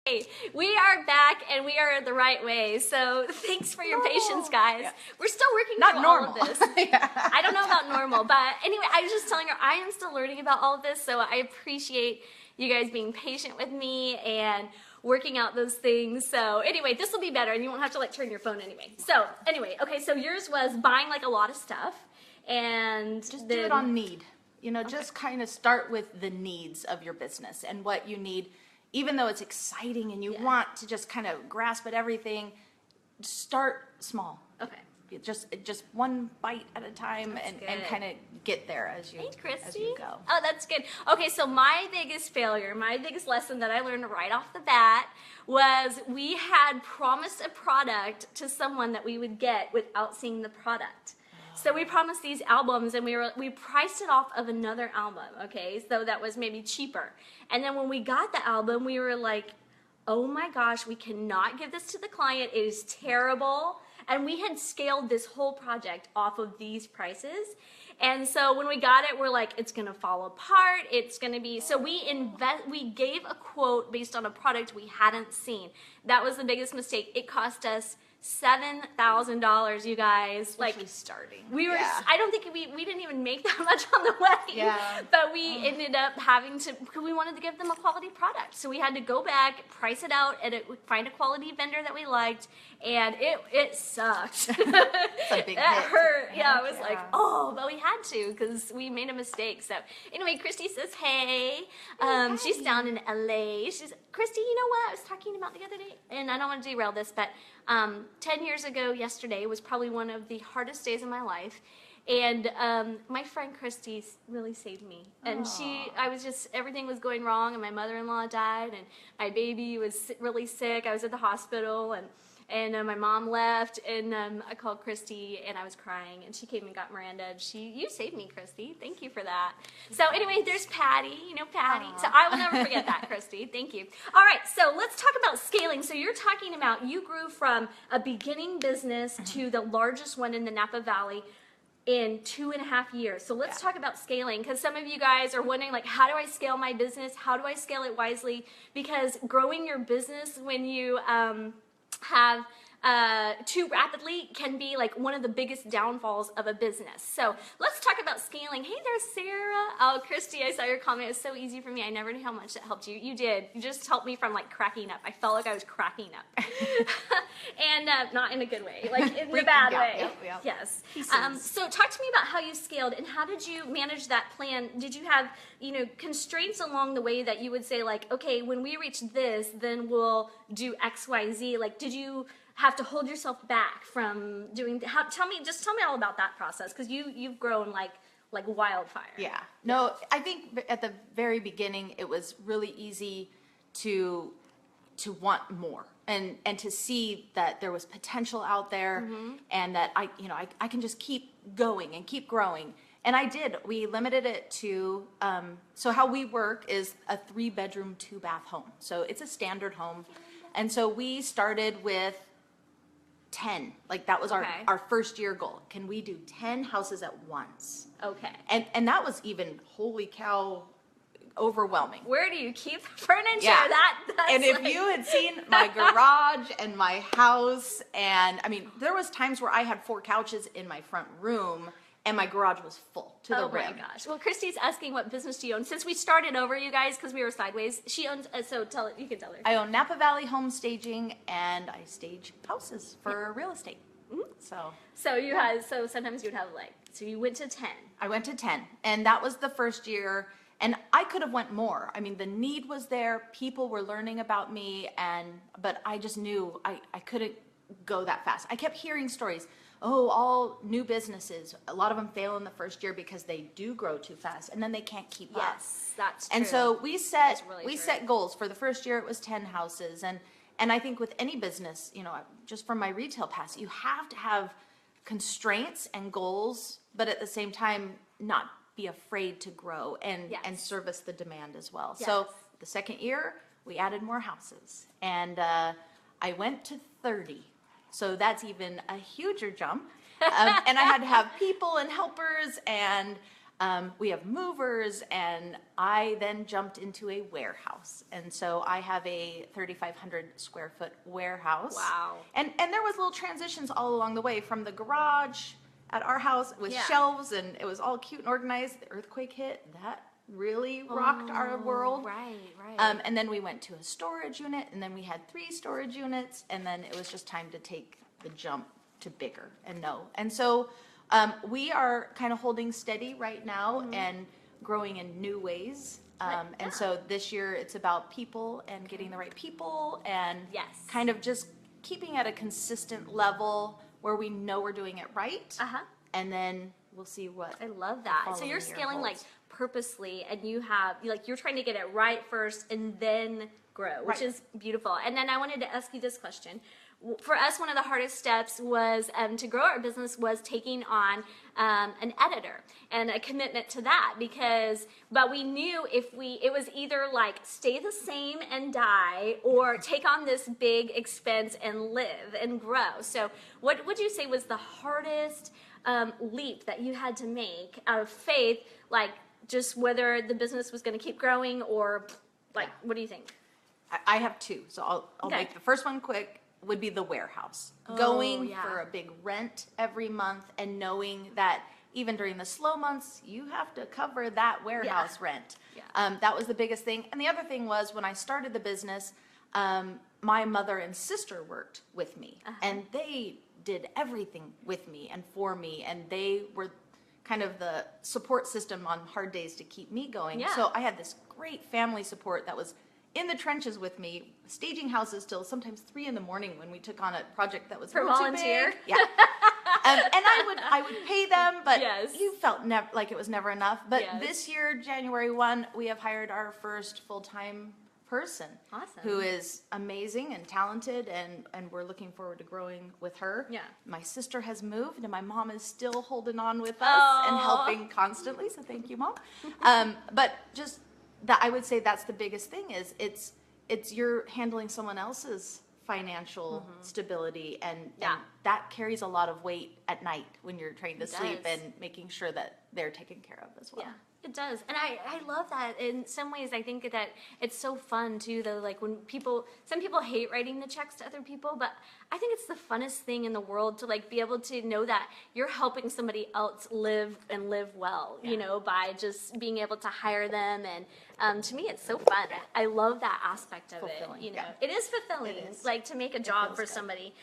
Hey, we are back and we are the right way. So thanks for your patience, guys. Yeah. We're still working through all of this. Yeah. I don't know about normal, but anyway, I was just telling her I am still learning about all of this. So I appreciate you guys being patient with me and working out those things. So anyway, this will be better and you won't have to like turn your phone anyway. So anyway, okay, so yours was buying like a lot of stuff and just do it on need. You know, just kind of start with the needs of your business and what you need. Even though it's exciting and you want to just kind of grasp at everything, start small. Okay. Just one bite at a time and kind of get there as you go. Oh, that's good. Okay, so my biggest failure, my biggest lesson that I learned right off the bat was we had promised a product to someone that we would get without seeing the product. So we promised these albums and we priced it off of another album, okay? So that was maybe cheaper. And then when we got the album, we were like, oh my gosh, we cannot give this to the client. It is terrible. And we had scaled this whole project off of these prices. And so when we got it, we're like, it's gonna fall apart. It's gonna be, so we gave a quote based on a product we hadn't seen. That was the biggest mistake. It cost us $7,000, you guys. Especially like starting. We were, I don't think we didn't even make that much on the wedding. Yeah. But we ended up having to, because we wanted to give them a quality product. So we had to go back, price it out, and find a quality vendor that we liked, and it sucked. It's a big that hit. hurt. Yeah, it was like, oh, but we had to because we made a mistake. So anyway, Christy says, hey. She's down in LA. She's, Christy, you know what I was talking about the other day? And I don't want to derail this, but 10 years ago yesterday was probably one of the hardest days of my life. And my friend Christy really saved me. And I was just, everything was going wrong, and my mother-in-law died, and my baby was really sick. I was at the hospital, and my mom left, and I called Christy, and I was crying, and she came and got Miranda, and you saved me, Christy. Thank you for that. So anyway, there's Patty, you know Patty. So I will never forget that, Christy. Thank you. All right, so let's talk about scaling. So you're talking about you grew from a beginning business to the largest one in the Napa Valley in 2.5 years. So let's talk about scaling, because some of you guys are wondering, like, how do I scale my business? How do I scale it wisely? Because growing your business when you have too rapidly can be like one of the biggest downfalls of a business. So let's talk about scaling. Hey there, Sarah. Oh, Christy, I saw your comment. It was so easy for me. I never knew how much that helped you. You did. You just helped me from like cracking up. I felt like I was cracking up. And not in a good way, like in the bad way. Yep. Yes. So talk to me about how you scaled and how did you manage that plan? Did you have, constraints along the way that you would say like, okay, when we reach this, then we'll do X, Y, Z. Like, did you have to hold yourself back from doing, tell me all about that process, because you've grown like wildfire. Yeah. No, I think at the very beginning it was really easy to want more and to see that there was potential out there, and that I can just keep going and keep growing. And I did. We limited it to, so how we work is a 3-bedroom, 2-bath home. So it's a standard home. And so we started with 10. Like that was our first year goal. Can we do 10 houses at once? Okay. And that was even, holy cow, overwhelming. Where do you keep the furniture? Yeah. That's and if you had seen my garage and my house, and I mean, there was times where I had 4 couches in my front room and my garage was full to the rim. Oh my gosh. Well, Christy's asking what business do you own? Since we started over, you guys, because we were sideways, she owns, so you can tell her. I own Napa Valley Home Staging, and I stage houses for real estate. So you had, so sometimes you would have so you went to 10. I went to 10, and that was the first year, and I could have went more. I mean, the need was there, people were learning about me, but I just knew I couldn't go that fast. I kept hearing stories. Oh, all new businesses, a lot of them fail in the first year because they do grow too fast and then they can't keep up. Yes, that's true. And so we set goals. For the first year it was 10 houses, and I think with any business, just from my retail past, you have to have constraints and goals, but at the same time not be afraid to grow and service the demand as well. Yes. So the second year we added more houses, and I went to 30. So that's even a huger jump. And I had to have people and helpers, and We have movers, and I then jumped into a warehouse. And so I have a 3,500 square foot warehouse. Wow. And there was little transitions all along the way, from the garage at our house with shelves, and it was all cute and organized. The earthquake hit. That really rocked our world. Right. And then we went to a storage unit, and then we had 3 storage units, and then it was just time to take the jump to bigger and know. And so we are kind of holding steady right now and growing in new ways. And so this year it's about people and getting the right people, and kind of just keeping at a consistent level where we know we're doing it right. And then we'll see what. I love that. So you're scaling like purposely, and you're trying to get it right first and then grow, which is beautiful. And then I wanted to ask you this question. For us, one of the hardest steps was to grow our business was taking on an editor and a commitment to that, but we knew it was either like stay the same and die, or take on this big expense and live and grow. So what would you say was the hardest leap that you had to make out of faith, like just whether the business was going to keep growing, or like, what do you think? I have 2, so I'll make the first one quick. Would be the warehouse. Going for a big rent every month, and knowing that even during the slow months, you have to cover that warehouse rent. That was the biggest thing. And the other thing was, when I started the business, my mother and sister worked with me, and they did everything with me and for me, and they were kind of the support system on hard days to keep me going. So I had this great family support that was in the trenches with me, staging houses till sometimes 3 in the morning when we took on a project that was for volunteer. Too big. And I would pay them, but you felt like it was never enough. But this year, January 1, we have hired our first full-time person. Awesome. Who is amazing and talented, and we're looking forward to growing with her. My sister has moved, and my mom is still holding on with us and helping constantly, so thank you, Mom. But just that, I would say that's the biggest thing, is it's you're handling someone else's financial stability, and that carries a lot of weight at night when you're trying to sleep, and making sure that they're taken care of as well. It does. And I love that. In some ways, I think that it's so fun too, though, like when some people hate writing the checks to other people, but I think it's the funnest thing in the world to like be able to know that you're helping somebody else live well, you know, by just being able to hire them. And to me, it's so fun. I love that aspect of it. You know, it is fulfilling, like to make a job for somebody.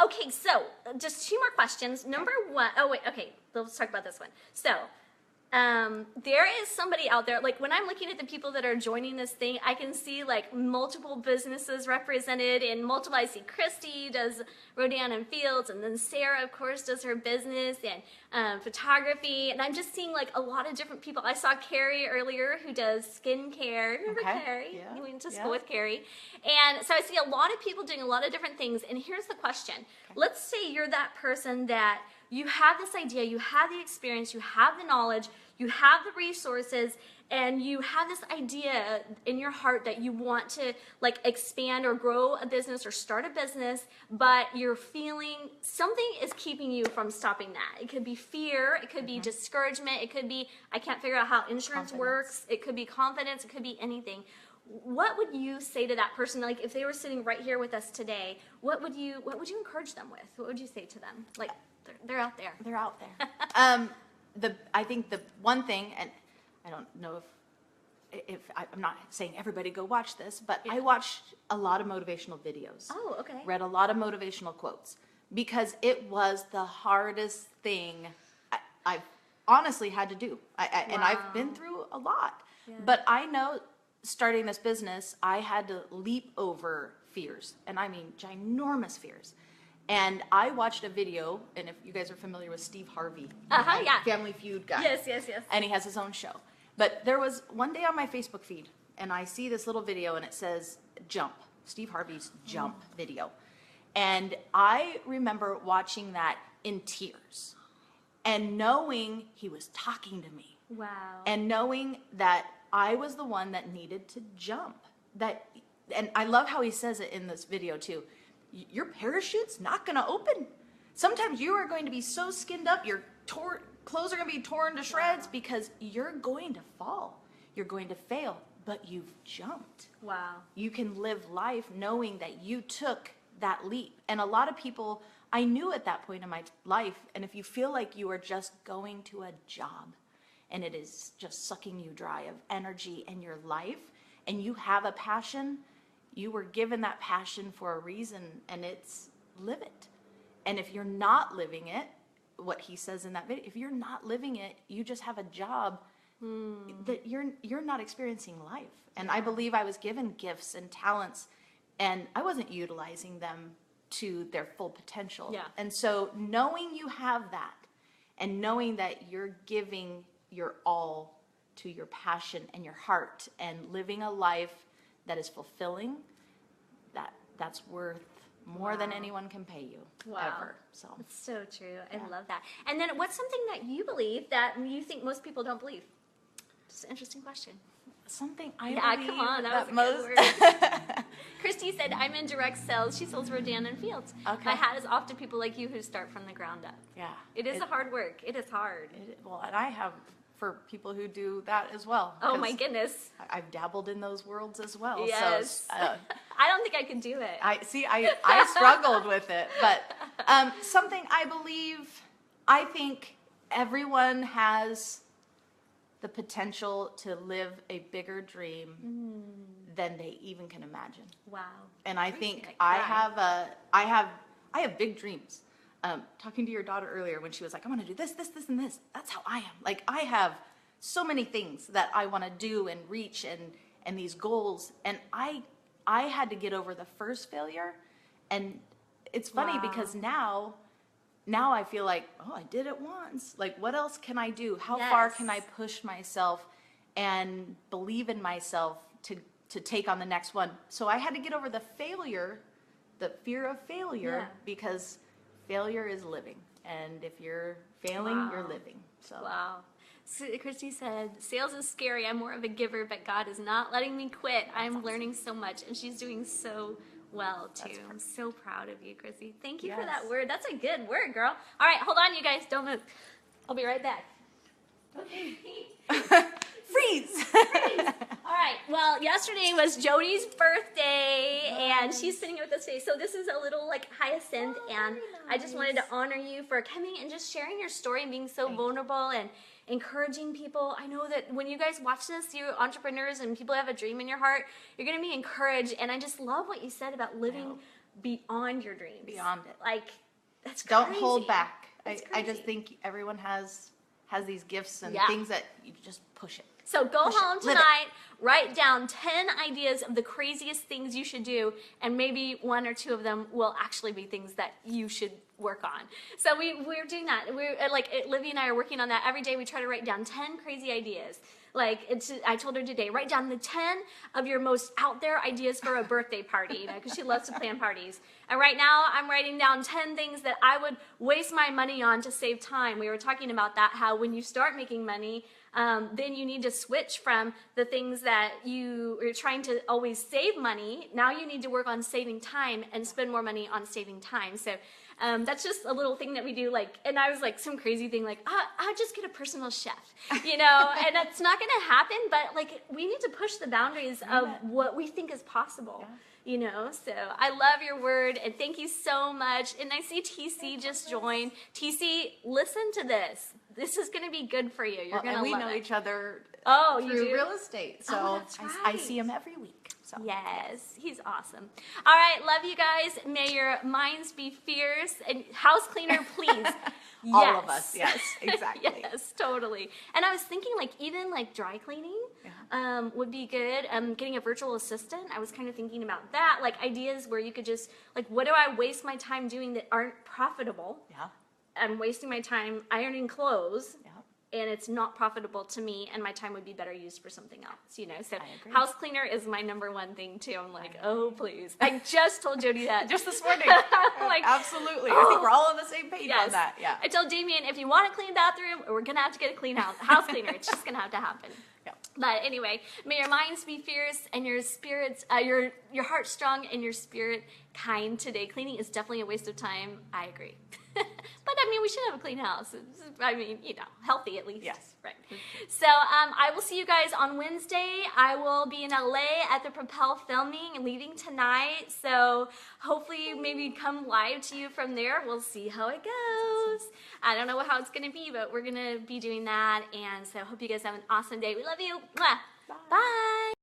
Okay, so just 2 more questions. Number 1, let's talk about this one. So, there is somebody out there, like when I'm looking at the people that are joining this thing, I can see like multiple businesses represented, and multiple. I see Christy does Rodan and Fields, and then Sarah, of course, does her business, and photography, and I'm just seeing like a lot of different people. I saw Carrie earlier, who does skincare. Remember Carrie? We went to school with Carrie. And so I see a lot of people doing a lot of different things, and here's the question. Let's say you're that person that you have this idea, you have the experience, you have the knowledge, you have the resources, and you have this idea in your heart that you want to like expand or grow a business or start a business, but you're feeling something is keeping you from stopping that. It could be fear, it could be discouragement, it could be I can't figure out how insurance works, it could be confidence, it could be anything. What would you say to that person? Like if they were sitting right here with us today, what would you encourage them with? What would you say to them? Like they're out there. They're out there. I think the one thing, and I don't know if I'm not saying everybody go watch this, but I watched a lot of motivational videos. Oh, okay. Read a lot of motivational quotes, because it was the hardest thing I've honestly had to do. And I've been through a lot. But I know starting this business, I had to leap over fears, and I mean ginormous fears. And I watched a video, and if you guys are familiar with Steve Harvey, Family Feud guy. Yes. And he has his own show. But there was one day on my Facebook feed, and I see this little video, and it says Jump, Steve Harvey's Jump video. And I remember watching that in tears, and knowing he was talking to me. Wow. And knowing that I was the one that needed to jump. And I love how he says it in this video too. Your parachute's not going to open. Sometimes you are going to be so skinned up, you're clothes are going to be torn to shreds because you're going to fall. You're going to fail, but you've jumped. Wow. You can live life knowing that you took that leap. And a lot of people I knew at that point in my life, and if you feel like you are just going to a job and it is just sucking you dry of energy and your life, and you have a passion, you were given that passion for a reason, and it's live it. And if you're not living it, what he says in that video, if you're not living it, you just have a job, that you're not experiencing life. And I believe I was given gifts and talents, and I wasn't utilizing them to their full potential. Yeah. And so knowing you have that, and knowing that you're giving your all to your passion and your heart, and living a life that is fulfilling, that's worth more than anyone can pay you ever. So it's so true. I love that. And then what's something that you believe that you think most people don't believe? Just an interesting question. something I believe come on, that was a good word. Christy said, I'm in direct sales. She sells Rodan and Fields. Okay. My hat is off to people like you who start from the ground up. Yeah. It is a hard work. It is hard. Well, and I have for people who do that as well. Oh my goodness. I've dabbled in those worlds as well. Yes. So, I don't think I could do it. I struggled with it, but something I think everyone has the potential to live a bigger dream than they even can imagine. Wow. And I think I have big dreams. Talking to your daughter earlier when she was like, I want to do this, this, this, and this. That's how I am. Like, I have so many things that I want to do and reach and these goals. And I had to get over the first failure. And it's funny because now I feel like, oh, I did it once. Like, what else can I do? How far can I push myself and believe in myself to take on the next one? So I had to get over the fear of failure, because failure is living. And if you're failing, you're living. So. Wow. So Christy said, sales is scary. I'm more of a giver, but God is not letting me quit. I'm learning so much. And she's doing so well, too. I'm so proud of you, Chrissy. Thank you for that word. That's a good word, girl. All right, hold on, you guys. Don't move. I'll be right back. Okay. Freeze! All right. Well, yesterday was Jodie's birthday, and she's sitting with us today. So this is a little like hyacinth, and I just wanted to honor you for coming and just sharing your story and being so vulnerable and encouraging people. I know that when you guys watch this, you entrepreneurs and people who have a dream in your heart, you're going to be encouraged. And I just love what you said about living beyond your dreams. Beyond it. Like, that's crazy. Don't hold back. I just think everyone has these gifts and things that you just push it. So go home tonight, write down 10 ideas of the craziest things you should do, and maybe one or two of them will actually be things that you should work on. So we're doing that. We're like, Livy and I are working on that every day. We try to write down 10 crazy ideas. Like, I told her today, write down the 10 of your most out there ideas for a birthday party, because she loves to plan parties. And right now, I'm writing down 10 things that I would waste my money on to save time. We were talking about that, how when you start making money, then you need to switch from the things that you are trying to always save money. Now you need to work on saving time and spend more money on saving time. So that's just a little thing that we do. Like, and I was like, some crazy thing, like, I'll just get a personal chef, you know, and it's not going to happen, but like, we need to push the boundaries of what we think is possible. Yeah. You know, so I love your word, and thank you so much. And I see TC just joined. TC, listen to this. This is going to be good for you. You're going to love it. And we know each other through real estate, so that's right. I see him every week. So. Yes, he's awesome. All right, love you guys. May your minds be fierce. And house cleaner, please. All of us, yes, exactly. Yes, totally. And I was thinking, like, even like dry cleaning would be good. Getting a virtual assistant, I was kind of thinking about that. Like, ideas where you could just, like, what do I waste my time doing that aren't profitable? Yeah. I'm wasting my time ironing clothes. Yeah. And it's not profitable to me, and my time would be better used for something else, you know? So house cleaner is my #1 thing, too. I'm like, oh, please. I just told Jodie that. Just this morning. Like, absolutely. I think we're all on the same page on that. Yeah. I told Damien, if you want a clean bathroom, we're going to have to get a clean house cleaner. It's just going to have to happen. Yeah. But anyway, may your minds be fierce and your spirits, your heart strong and your spirit kind today. Cleaning is definitely a waste of time. I agree. But I mean, we should have a clean house. I mean, you know, healthy at least. Yes. Right. So I will see you guys on Wednesday. I will be in LA at the Propel filming and leaving tonight. So hopefully maybe come live to you from there. We'll see how it goes. I don't know how it's going to be, but we're going to be doing that. And so I hope you guys have an awesome day. We love you. Mwah. Bye. Bye.